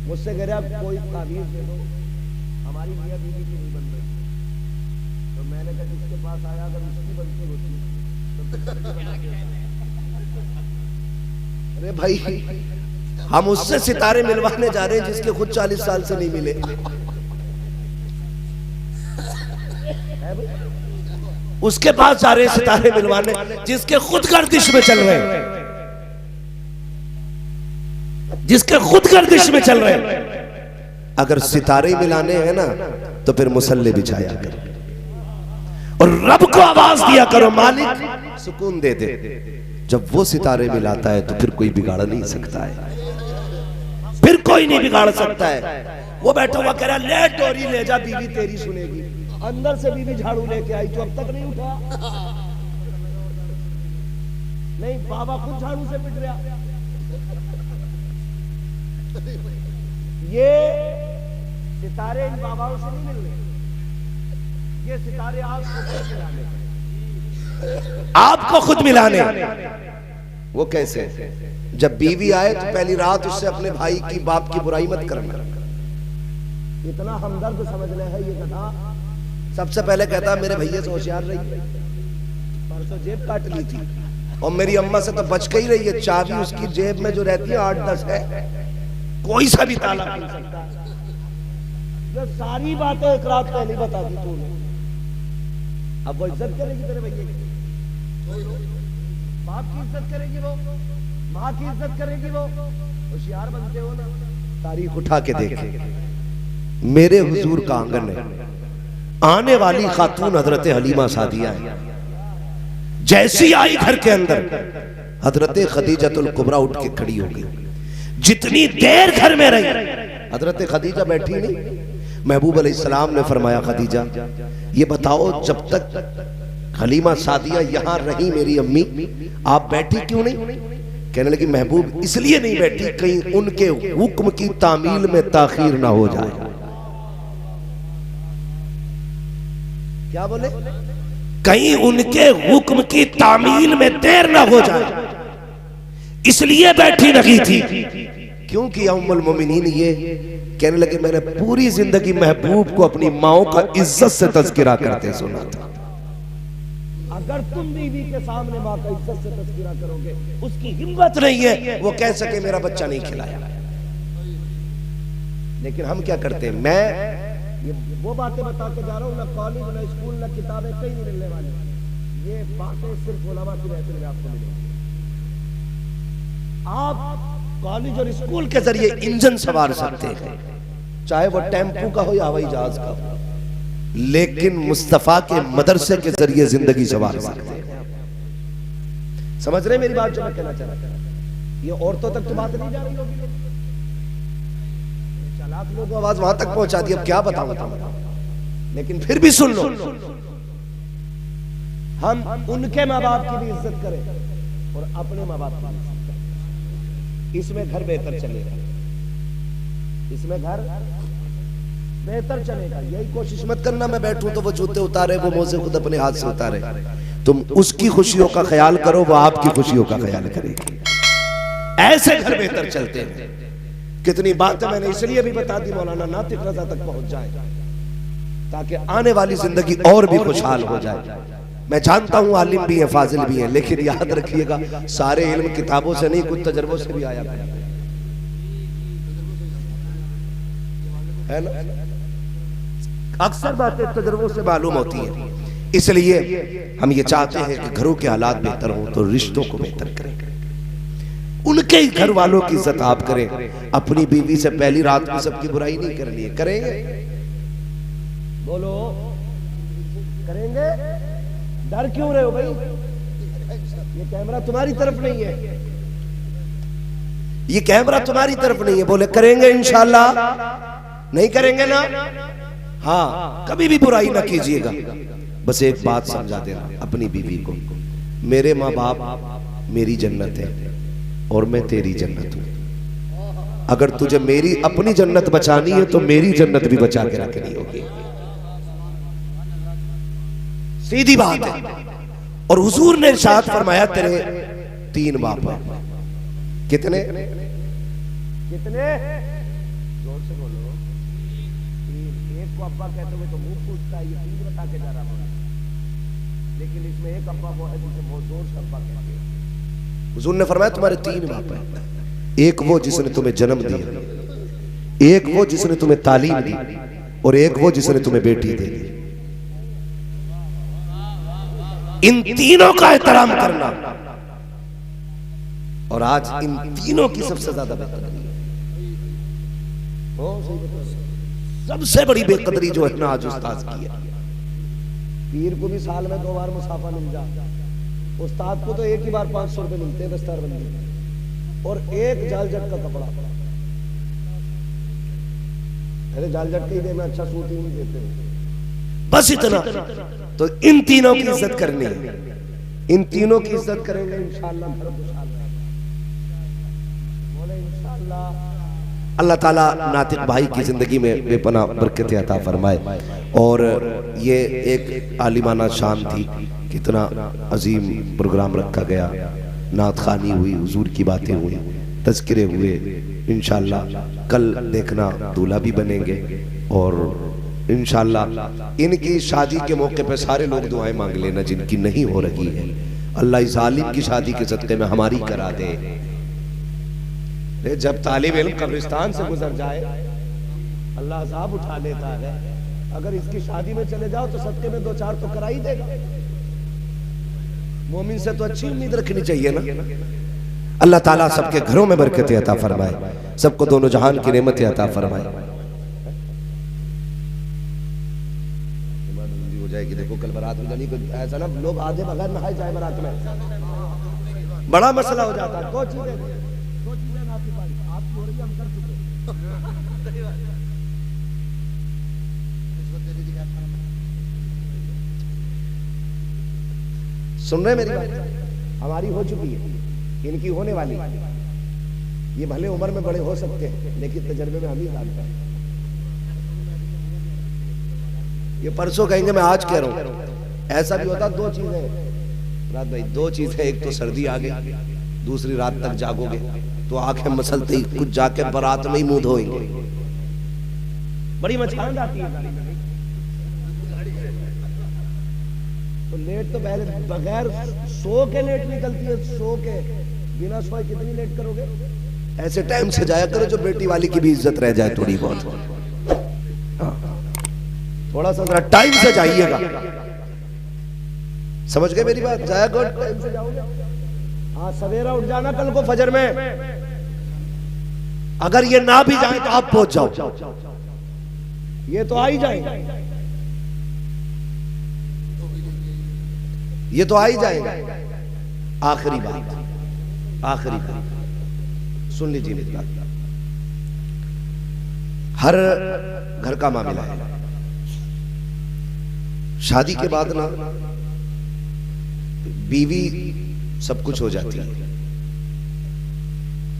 मुझसे कह रहे आप कोई ताबीर दे दो, हमारी मियां बीवी की नहीं बन रही। तो मैंने कहा जिसके पास आया अगर उसकी बनती होती तो अरे भाई, हम उससे सितारे मिलवाने जा रहे हैं जिसके खुद 40 साल से नहीं मिले। उसके पास जा रहे हैं सितारे मिलवाने जिसके खुद गर्दिश में चल रहे हैं, जिसके खुद गर्दिश में चल रहे हैं। अगर सितारे मिलाने हैं ना तो फिर मुसल्ले बिछाया करो और रब को आवाज दिया करो, मालिक सुकून दे दे। जब वो सितारे मिलाता है तो फिर कोई बिगाड़ नहीं सकता है, फिर कोई नहीं बिगाड़ सकता है। वो बैठा हुआ कह रहा ले डोरी ले जा, बीवी तेरी सुनेगी। अंदर से बीवी झाड़ू लेके आई तो अब तक नहीं उठा। नहीं, बाबा खुद झाड़ू से पिट रहा। ये सितारे इन बाबाओं से नहीं मिलने, ये सितारे आपको खुद मिलाने, आपको खुद मिलाने। वो कैसे? जब बीवी आए तो पहली रात उससे अपने भाई की बाप की बुराई मत करना। इतना हमदर्द समझना है ये गधा। सबसे पहले कहता मेरे भैया से होशियार रही, परसों जेब काट ली थी और मेरी अम्मा से तो बच गई रही है। चाबी उसकी जेब में जो रहती है 8-10 है, कोई सा भी ताला खुल सकता है। जो सारी बातें एक रात पहले बता दी तूने, अब वो इज्जत करेगी तेरे भैया की, बाप की इज्जत करेगी, वो माँ की इज्जत करेगी। वो होशियार बनते हो ना। तारीख उठा के देखे, मेरे हुजूर का आंगन है, आने वाली खातून हजरत हलीमा सादिया है। जैसी आई घर के अंदर, हजरत खदीजतुल कुबरा उठ के खड़ी हो गई। जितनी देर घर में रही, हजरत खदीजा बैठी नहीं। महबूब अलैहिस्सलाम ने फरमाया, खदीजा ये बताओ जब तक हलीमा सादिया यहां रही मेरी अम्मी, आप बैठी क्यों नहीं? कहने लगी महबूब इसलिए नहीं बैठी कहीं उनके हुक्म की तामील में ताखीर ना हो जाए। क्या बोले? कहीं उनके हुक्म की तामील में देर ना हो जाए, इसलिए बैठी नहीं थी। क्यों किया उम्मुल मोमिनीन ये? कहने लगे मैंने पूरी जिंदगी महबूब को अपनी माओ का इज्जत से तज़किरा करते सुना था। अगर तुम बीवी के सामने माँ का इज्जत से तज़किरा करोगे, उसकी हिम्मत नहीं है वो कह सके मेरा बच्चा नहीं खिलाया। लेकिन हम क्या करते हैं? मैं ये वो बातें बता के जा रहा हूँ, ना कॉलेज ना स्कूल ना किताबें कहीं नहीं मिलने वाली। ये बातें सिर्फ उलमा की महफिल में आपको मिलेंगी। आप कॉलेज और स्कूल के जरिए इंजन सवार सकते हैं, चाहे वो टेम्पू का हो या हवाई जहाज का हो, लेकिन मुस्तफा के मदरसे के जरिए जिंदगी सवार सकते हैं। समझ रहे मेरी बात जो मैं कहना चाह रहा हूं? ये औरतों तक तो बात नहीं जा रही होगी। चालाक लोग आवाज वहां तक पहुंचा दी, अब क्या बताऊं? लेकिन फिर भी सुन लो, हम उनके माँ बाप की भी इज्जत करें और अपने माँ बाप की भी इज्जत करें। इसमें घर बेहतर चलेगा, इसमें घर बेहतर चलेगा। यही कोशिश मत करना मैं बैठूं तो वो जूते उतारे, वो मोजे खुद अपने हाथ से उतारे। तुम उसकी खुशियों का ख्याल करो, वो आपकी खुशियों का ख्याल करेगी। ऐसे घर बेहतर चलते हैं। कितनी बातें मैंने इसलिए भी बता दी मौलाना नातिक रजा तक पहुंच जाए, ताकि आने वाली जिंदगी और भी खुशहाल हो जाए। मैं जानता हूं आलिम भी है, फाजिल भी है, लेकिन याद रखिएगा सारे इल्म किताबों से नहीं, कुछ तजर्बों से भी आया है ना। अक्सर बातें तजर्बों से मालूम होती हैं। इसलिए हम ये चाहते हैं कि घरों के हालात बेहतर हों तो रिश्तों को बेहतर करें, उनके ही घर वालों की इज्जत आप करें। अपनी बीवी से पहली रात में सबकी बुराई नहीं करनी है। करेंगे? बोलो करेंगे? डर क्यों रहे हो भाई? ये कैमरा तुम्हारी तरफ नहीं है, ये कैमरा तुम्हारी तरफ नहीं है। बोले करेंगे इंशाल्लाह। नहीं करेंगे ना? हाँ, कभी भी बुराई ना कीजिएगा। बस एक बात समझा देना अपनी बीवी को, मेरे माँ बाप मेरी जन्नत है और मैं तेरी जन्नत हूं। अगर तुझे मेरी अपनी जन्नत बचानी है तो मेरी जन्नत भी बचा के रखनी होगी। सीधी बात है। और हुजूर ने इरशाद फरमाया तेरे 3 बाप हैं। कितने? कितने? जोर से बोलो। एक को अब्बा कहते हुए तो मुंह पूछता है, ये 3 बता के जा रहा हूं, लेकिन इसमें एक अब्बा वो है जिसे बहुत जोर से अब्बा कहते हैं। हुजूर ने फरमाया तुम्हारे 3 बाप हैं। एक वो जिसने तुम्हें जन्म दिया, एक वो जिसने तुम्हें तालीम दी, और एक वो जिसने तुम्हें बेटी दे दी। इन तीनों का एहतराम करना। और आज इन तीनों की सबसे ज्यादा बेकदरी है। सबसे बड़ी बेकदरी जो है ना आज उस्ताद की है। पीर को भी साल में 2 बार मुसाफा मिल जा, उस्ताद को तो एक ही बार 500 रुपए मिलते हैं दस्तारबंदी, और एक जालजट का कपड़ा। अरे जालजट के ही देना, अच्छा सूट ही नहीं देते हो। बस इतना। तो इन तीनों की इज्जत करनी है। इन तीनों की इज्जत करेंगे इंशाअल्लाह घर खुशहाल रहेगा। बोले इंशाअल्लाह। अल्लाह ताला नातिक भाई की जिंदगी में बेपनाह बरकत अता फरमाए। और ये एक आलिमाना शान थी, कितना अजीम प्रोग्राम रखा गया, नात खानी हुई, हुजूर की बातें हुई, तज़किरे हुए। इंशाअल्लाह कल देखना दूल्हा भी बनेंगे, और इंशाअल्लाह इनकी शादी के मौके पे सारे लोग दुआएं मांग लेना जिनकी नहीं हो रही है। अल्लाह इस आलिम की शादी के सदक़े में हमारी करा दे। जब तालिब इल्म कब्रिस्तान से गुजर जाए अल्लाह अज़ाब उठा लेता है। अगर इसकी शादी में चले जाओ तो सदक़े में 2-4 तो करा ही देगा। मोमिन से तो अच्छी उम्मीद रखनी चाहिए ना। अल्लाह ताला सबके घरों में बरकत अता फरमाए, सबको दोनों जहान की नेमतें अता फरमाए। हो जाएगी। देखो कल बारात में जानी, ऐसा ना लोग आधे बगैर नहाए जाए बारात में, बड़ा मसला हो जाता है। 2 चीजें आपकी हो रही है, हम कर चुके। सुन रहे मेरी बात? हमारी हो चुकी है। इनकी होने वाली, ये भले उम्र में बड़े हो सकते हैं लेकिन तजर्बे में हम ही जानते हैं। ये परसों कहेंगे, मैं आज कह रहा हूं। ऐसा भी होता, दो चीजें रात भाई, दो चीजें, एक तो सर्दी आ गई, दूसरी रात तक जागोगे तो आंखें मसलते ही कुछ जाके बारात में ही मुंह धोएंगे, बड़ी मचान आती है। तो लेट तो पहले बगैर सो के लेट निकलती है, सो के बिना सोए कितनी लेट करोगे? ऐसे टाइम से जाया करो जो बेटी वाली की भी इज्जत रह जाए थोड़ी बहुत। थोड़ा सा जरा टाइम से जाइएगा, समझ गए मेरी बात? जाया करो टाइम से जाओगे। हाँ, सवेरा उठ जाना कल को फजर में। अगर ये ना भी जाए तो आप पहुंच जाओ, ये तो आ ही जाएगा, ये तो आ ही जाएगा। आखिरी बात, आखिरी बात सुन लीजिए मेरी बात। हर घर का मामला है, शादी के बाद ना बीवी सब कुछ हो जाती है।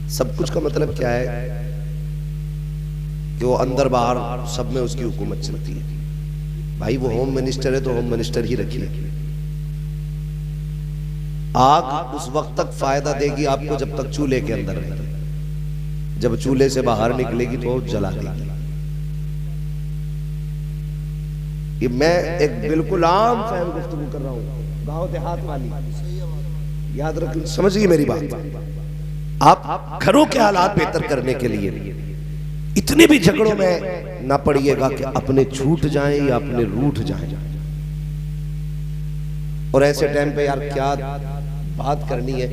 सब कुछ का मतलब क्या है कि वो अंदर बाहर सब में उसकी हुकूमत चलती है। भाई वो होम मिनिस्टर है तो होम मिनिस्टर ही रखिए। आग उस वक्त तक फायदा देगी आपको जब तक चूल्हे के अंदर रहेगी, जब चूल्हे से बाहर निकलेगी तो जला देगी। ये मैं एक बिल्कुल आम फहम गुफ्तगू कर रहा हूं, गांव देहात वाली, याद रखिए, समझिए मेरी बात। आप घरों के हालात बेहतर करने के लिए इतने भी झगड़ों में ना पड़िएगा कि अपने छूट जाएं या अपने रूठ जाएं। और ऐसे टाइम पे यार क्या बात करनी है,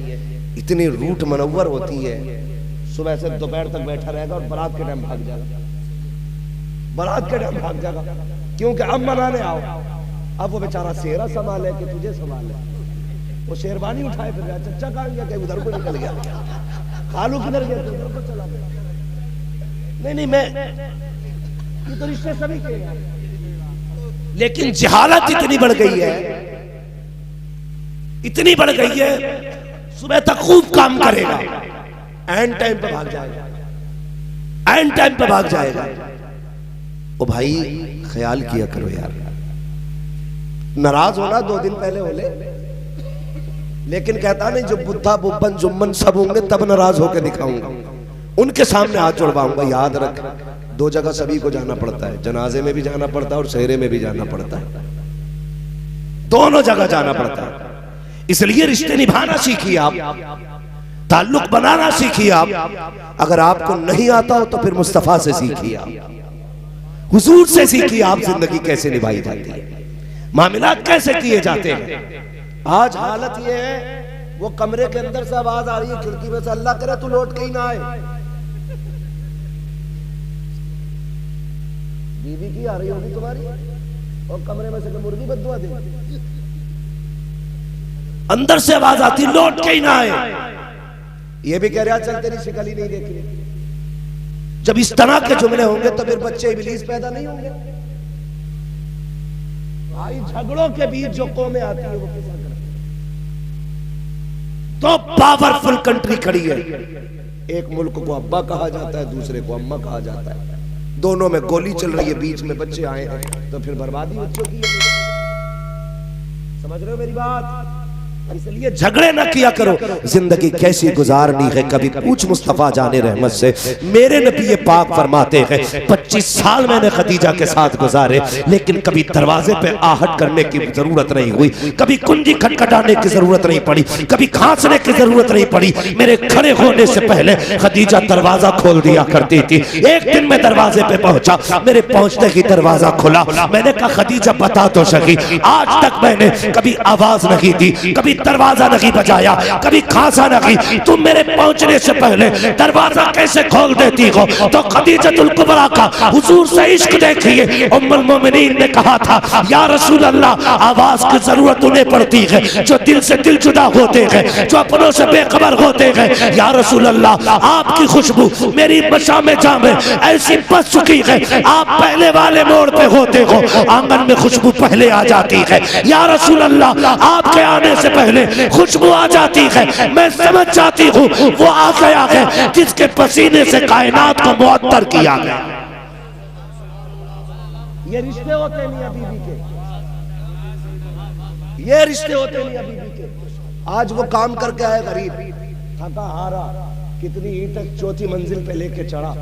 इतनी रूठ मनव्वर होती है, सुबह से दोपहर तक बैठा रहेगा और बारात के टाइम भाग जाएगा, बारात के टाइम भाग जाएगा, क्योंकि अब मनाने आओ। अब वो बेचारा सेहरा संभाले कि तुझे संभाले, वो शेरवानी उठाए फिर गया, चच्चा कहाँ गया, कहीं उधर को निकल गया, खालू किधर गया, तो उधर को चला गया। नहीं, मैं ये तो रिश्ते सभी के हैं, लेकिन जहालत इतनी बढ़ गई है, इतनी बढ़ गई है, सुबह तक खूब काम करेगा, एंड टाइम पे भाग जाएगा, एंड टाइम पे भाग जाएगा। ओ भाई ख्याल किया करो यार, नाराज होना 2 दिन पहले हो ले, लेकिन कहता नहीं जो बुद्धा बुब्बन जुम्मन सब होंगे तब नाराज होकर दिखाऊंगा, उनके सामने हाथ जोड़वाऊंगा। याद रख, 2 जगह सभी को जाना पड़ता है, जनाजे में भी जाना पड़ता है और सहरे में भी जाना पड़ता है, दोनों जगह जाना पड़ता है। इसलिए रिश्ते निभाना सीखिए आप, ताल्लुक बनाना सीखिए आप। अगर आपको नहीं आता हो तो फिर मुस्तफा से सीखिए आप, हुजूर से सीखिए आप जिंदगी कैसे निभाई जाती है, मामलात कैसे किए जाते हैं। आज हालत ये है, वो कमरे के अंदर से आवाज आ रही है खिड़की में से, अल्लाह करे तू लौट के ही ना आए। बीवी की आ रही होगी तुम्हारी, और कमरे में से मुर्गी बद्दुआ दे, अंदर से आवाज आती लौट के ही ना आए। ये भी कह रहा चल तेरी शिकल ही नहीं देखी। जब इस तरह के जुमले होंगे तो फिर बच्चे इब्लीस पैदा नहीं होंगे। भाई झगड़ों के बीच जो कौमें आती है वो किस तरह तो पावरफुल कंट्री खड़ी है, एक मुल्क को अब्बा कहा जाता है, दूसरे को अम्मा कहा जाता है, दोनों में गोली चल रही है, बीच में बच्चे आए हैं, तो फिर बर्बादी बच्चों की है। समझ रहे हो मेरी बात? इसलिए झगड़े ना किया करो। जिंदगी कैसी गुजारनी है कभी पूछ मुस्तफा जाने रहमत से। मेरे नबी पाक फरमाते हैं 25 साल मैंने खदीजा के साथ गुजारे, लेकिन कभी दरवाजे पे आहट करने की जरूरत नहीं हुई, कभी कुंजी खटखटाने की जरूरत नहीं पड़ी, कभी खांसने की जरूरत नहीं पड़ी। मेरे खड़े होने से पहले खदीजा दरवाजा खोल दिया करती थी। एक दिन मैं दरवाजे पे पहुंचा, मेरे पहुंचते ही दरवाजा खुला। मैंने कहा खदीजा बता तो सकी, आज तक मैंने कभी आवाज नहीं दी, कभी दरवाजा नहीं बजाया, कभी खांसा नहीं, तुम मेरे पहुंचने से पहले दरवाजा कैसे खोल देती हो? तो खदीजतुल कुबरा का हुजूर से इश्क देखिए। उम्मुल मोमिनीन ने कहा था या रसूल अल्लाह, आवाज की जरूरत उन्हें पड़ती है जो दिल से दिल जुदा होते हैं, जो अपनों से बेखबर होते हैं। या रसूल अल्लाह, आपकी खुशबू मेरी मशा में जामे ऐसी बस चुकी है, आप पहले वाले मोड़ पे होते हो, आंगन में खुशबू पहले आ जाती है। या रसूल अल्लाह, आपके आने से पहले पहले खुशबू आ जाती है, मैं समझ जाती हूँ वो आ गया है जिसके पसीने से कायनात को मुअत्तर किया गया। ये रिश्ते होते मियां बीवी के, ये रिश्ते होते मियां बीवी के। आज वो काम करके आए गरीब, थका हारा, कितनी ईंट चौथी मंजिल पे लेके चढ़ा,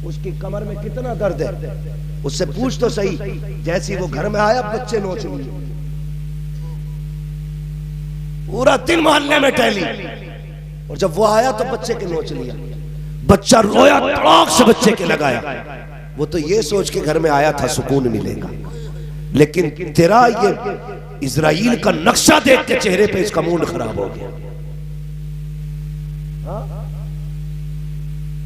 उसकी कमर में कितना दर्द है, उससे पूछ तो सही। जैसी वो घर में आया बच्चे नोच लिए, पूरा दिन मोहल्ले में टहली, और जब वो आया तो बच्चे के नोच लिया। बच्चा रोया, तड़ाक से बच्चे के लगाया। वो तो ये सोच के घर में आया था सुकून मिलेगा, लेकिन तेरा ये इजराइल का नक्शा देख के चेहरे पे इसका मूड खराब हो गया।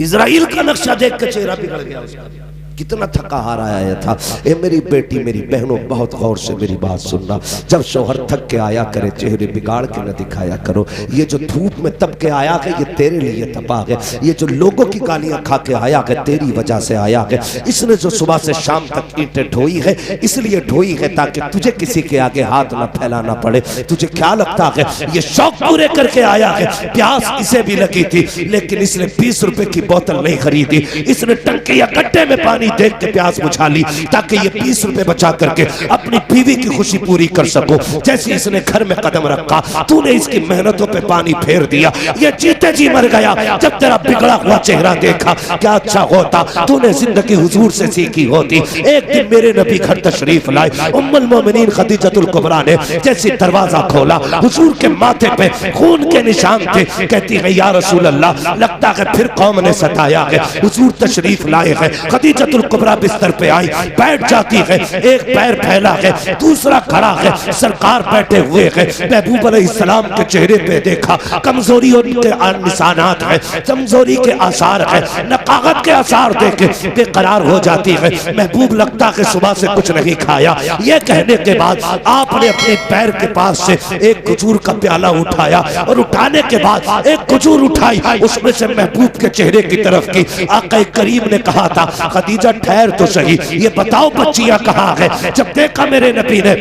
इजराइल का नक्शा देख के चेहरा बिगड़ गया उसका। कितना थका हारा आया था। ए मेरी बेटी, मेरी बहनों, बहुत गौर से मेरी बात सुनना। जब शौहर थक के आया करे, चेहरे बिगाड़ के न दिखाया करो। ये जो धूप में तप के आया है, ये तेरे लिए तपा है। ये जो लोगों की गालियां खा के आया है, तेरी वजह से आया है। इसने जो सुबह से शाम तक ईंटें ढोई है, इसलिए ढोई है ताकि तुझे किसी के आगे हाथ न फैलाना पड़े। तुझे क्या लगता है ये शौक पूरे करके आया है? प्यास इसे भी लगी थी, लेकिन इसने 20 रुपए की बोतल नहीं खरीदी। इसने टंकी या गड्ढे में पानी देख के प्यास बुझा ली ताकि ये 20 रुपए बचा करके अपनी बीवी की खुशी पूरी कर सको। जैसे इसने घर में कदम रखा, तूने इसकी मेहनतों पे पानी फेर दिया। ये जीते जी मर गया। जब तेरा बिगड़ा हुआ चेहरा देखा, क्या अच्छा होता तूने जिंदगी हुजूर से सीखी होती। एक दिन मेरे नबी घर तशरीफ लाए। उम्मुल मोमिनीन खदीजतुल कुबरा ने जैसे दरवाजा खोला, हुजूर के माथे पे खून के निशान थे। कहती है या रसूल अल्लाह, लगता है फिर कौम ने सताया है। हुजूर तशरीफ लाए हैं। खदीजतुल कुबरा बिस्तर पे आई, बैठ जाती है। एक पैर फैला है, दूसरा खड़ा है। सरकार बैठे हुए हैं। महबूब अलैहिस्सलाम के चेहरे पे देखा, कमजोरी के निशानात है, कमजोरी के आसार है, नकागत के आसार देखे बेकरार हो जाती है। महबूब लगता है सुबह से कुछ नहीं खाया। ये कहने के बाद आपने अपने पैर के पास से एक खजूर का प्याला उठाया, और उठाने के बाद एक खजूर उठाई, उसमें से महबूब के चेहरे की तरफ की। आका करीम ने कहा था, खदीजा ठहर तो सही, ये बताओ बच्चियां कहाँ है? जब देखा मेरे नबी ने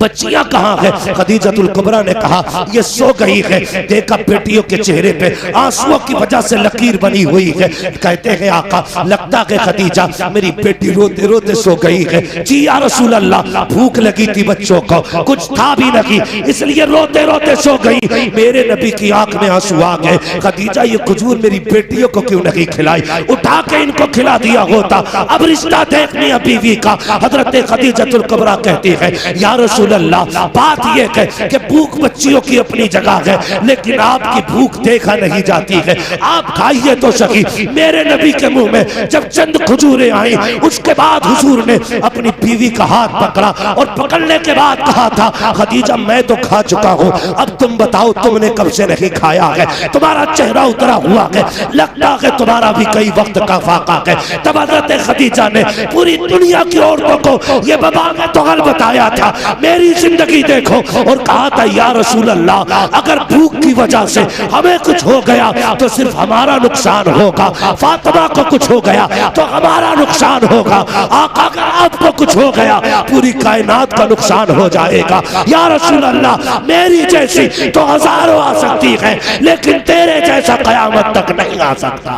बच्चियां कहाँ है, खदीजतुल कुबरा ने कहा ये सो गई है। देखा बेटियों के चेहरे पे आंसुओं की वजह से लकीर बनी हुई है। कहते हैं आका, लगता है खदीजा मेरी बेटी रोते रोते सो गई है। जी या रसूल अल्लाह, भूख लगी थी बच्चों को, कुछ था भी नहीं, इसलिए रोते रोते सो गई। मेरे नबी की आंख में आंसू आ गए। खदीजा ये खजूर मेरी बेटियों को क्यों नहीं खिलाई? उठा के इनको खिला दिया होता। अब रिश्ता देखनी बीवी का। हजरत खदीजतुल कुबरा कहती है या रसूल अल्लाह, बात यह है कि भूख बच्चियों की अपनी जगह है, लेकिन आपकी भूख देखा नहीं जाती है। आप खाइए तो सही। मेरे नबी के मुंह में जब चंद खजूरें आई, उसके बाद हुजूर ने अपनी बीवी का हाथ पकड़ा, और पकड़ने के बाद कहा था खदीजा मैं तो खा चुका हूँ, अब तुम बताओ तुमने कब से नहीं खाया है? तुम्हारा चेहरा उतरा हुआ है, लगता है तुम्हारा भी कई वक्त का फाका है। तब हजरत खदीजा ने पूरी दुनिया की औरतों को ये बबा ने तो गल बताया था, मेरी जिंदगी देखो, और कहा था या रसूल अल्लाह, अगर भूख की वजह से हमें कुछ हो गया तो सिर्फ हमारा नुकसान होगा। फातिमा को कुछ हो गया तो हमारा नुकसान होगा। आका अगर आपको कुछ हो गया पूरी कायनात का नुकसान हो जाएगा। या रसूल अल्लाह, मेरी जैसी तो हजारों आ सकती है, लेकिन तेरे जैसा कयामत तक नहीं आ सकता।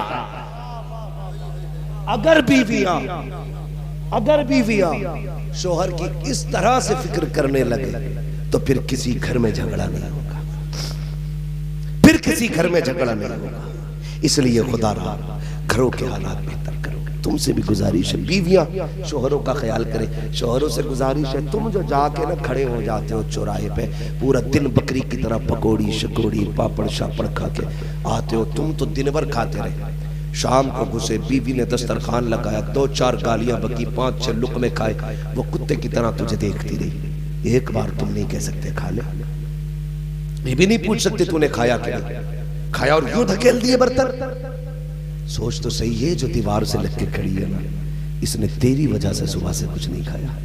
अगर बीवियां शोहर की इस तरह से फिक्र करने लगे तो फिर किसी घर में झगड़ा नहीं होगा, फिर किसी घर में झगड़ा नहीं होगा। इसलिए खुदा रहा घरों के हालात बेहतर करो। तुमसे भी गुजारिश है, बीवियां शोहरों का ख्याल करें। शोहरों से गुजारिश है, तुम जो जाके ना खड़े हो जाते हो चौराहे पे, पूरा दिन बकरी की तरह पकौड़ी शकौड़ी पापड़ शापड़ खा के आते हो, तुम तो दिन भर खाते रहे। शाम को घुसे, बीवी ने दस्तरखान लगाया, 2-4 गालियां बकी, 5-6 लुकमे खाए, वो कुत्ते की तरह तुझे देखती रही। एक बार तुम नहीं कह सकते खा ले, ये भी नहीं पूछ सकते तूने खाया क्या? खाया और यूं धकेल दिए बर्तन। सोच तो सही, ये जो दीवार से लग के खड़ी है ना, इसने तेरी वजह से सुबह से कुछ नहीं खाया।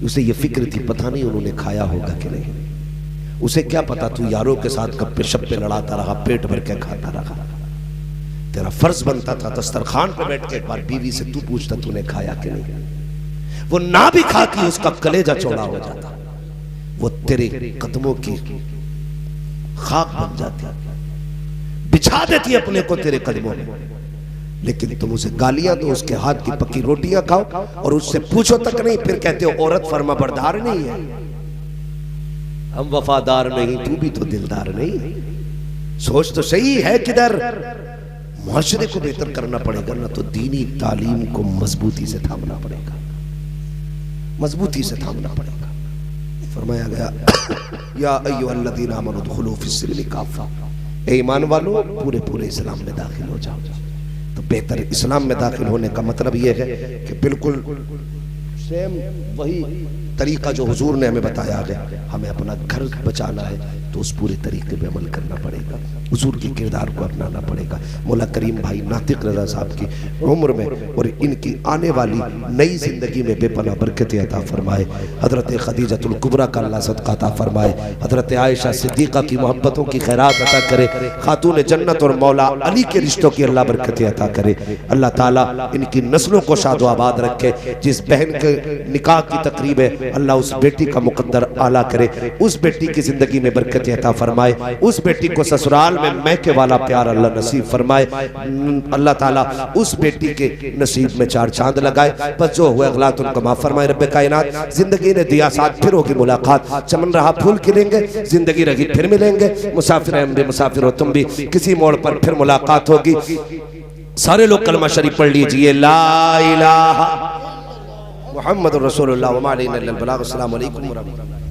उसे ये फिक्र थी पता नहीं उन्होंने खाया होगा कि नहीं। उसे क्या पता तू यारों के साथ गप्पे शप्पे लड़ाता रहा, पेट भर के खाता रहा। तेरा फर्ज बनता था दस्तरखान पे बैठ के एक बार बीवी से तू पूछता तूने खाया कि नहीं। वो ना भी खाती उसका कलेजा चौड़ा हो जाता, वो तेरे कदमों की खाक बन जाती, बिछा देती अपने को तेरे कदमों में। लेकिन तुम उसे गालियां दो, उसके हाथ की पक्की रोटियां खाओ और उससे पूछो तक नहीं, फिर कहते हो औरत फर्मा बरदार नहीं है, हम वफादार नहीं, तू भी तो दिलदार नहीं। सोच तो सही है किधर। मुआशरे को बेहतर करना पड़ेगा ना तो दीनी तालीम को मजबूती से थामना पड़ेगा, मजबूती से थामना पड़ेगा। फरमाया गया या अय्युहल्लज़ीना आमनू उदखुलू फिस्सिल्मी काफ़ा, ए ईमान वालों पूरे पूरे इस्लाम में दाखिल हो जाओ। तो बेहतर इस्लाम में दाखिल होने का मतलब यह है कि बिल्कुल सेम वही तरीका जो हुजूर ने हमें बताया है, हमें अपना घर बचाना है तो उस पूरे तरीके पे अमल करना पड़ेगा, हुजूर के किरदार को अपनाना पड़ेगा। मौला करीम भाई नातिक रज़ा साहब की उम्र में और इनकी आने वाली नई जिंदगी में बेपनाह बरकत अता फरमाए। हजरत खदीजतुल कुबरा का अल्लाह सदका अता फरमाए। हजरत आयशा सिद्दीक़ा की मोहब्बतों की खैरात अता करे। खातून जन्नत और मौला अली के रिश्तों की अल्लाह बरकत अता करे। अल्लाह ताला इनकी नस्लों को शादो आबाद रखे। जिस बहन के निकाह की तकरीब है अल्लाह उस बेटी का मुकद्दर आला करे, उस बेटी की जिंदगी में बरकत अता फरमाए, उस बेटी को ससुराल में मैके वाला प्यार अल्लाह नसीब फरमाए। अल्लाह ताला उस बेटी के नसीब में चार चांद लगाए। बस जो हुए अगलात उनको माफ फरमाए। रब्बे कायनात जिंदगी ने दिया साथ, फिर होगी मुलाकात। चमन रहा फूल खिलेंगे, जिंदगी रही फिर मिलेंगे। मुसाफिर है हमरे मुसाफिर हो तुम भी, किसी मोड़ पर फिर मुलाकात होगी। सारे लोग कलमा शरीफ पढ़ लीजिए, ला इलाहा मुहम्मद रसूलुल्लाह व मा अलैना इल्लल बलाग। अस्सलामु अलैकुम व रहमतुल्लाह।